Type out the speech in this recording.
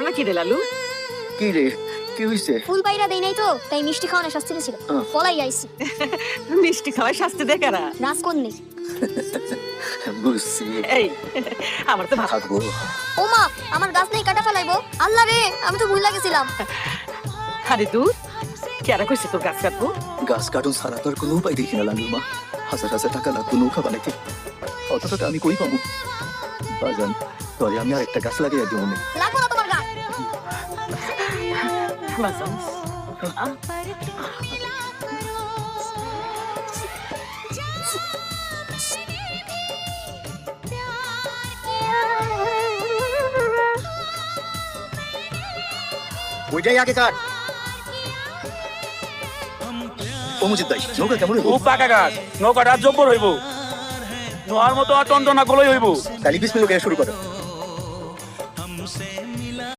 না কি রে লালু? কি রে, কি হইছে? ফুল পাইরা দেই নাই তো, তাই মিষ্টি খাওয়ানোর শাস্তি ছিল। ফলাই আইছি। মিষ্টি খাওয়াই শাস্তি দে কারা? রাজকন্যা। বুঝছি। এই আমার তো ভাত। থাকবো। ও মা, আমার গাছ নেই কাটা ফেলাইবো। আল্লাহ রে, আমি তো ভুল লাগেছিলাম। আরে তুই কেরা কইছিস তোর গাছ কাটবো? গাছ কাটুন ছাড়া তো আর কোনো উপায় দেখি না লালুর মা। হাজার হাজার টাকা লাগতো নৌকা বানাইতে, অত টাকা আমি কই পাবো? বাজান, তবে আমি আর একটা গাছ লাগিয়ে দিব মনে। লাগবো না তোমার গাছ। বাজান, ওইটাই আগে কাট। ও মুজিদ ভাই, নৌকা কেমন হইব? খুব পাকা গাছ, নৌকাটা জব্বর হইব, নোয়ার মতো আর টনটনা গুলোই হইব। তাহলে বিসমিল্লাহ করে শুরু করো।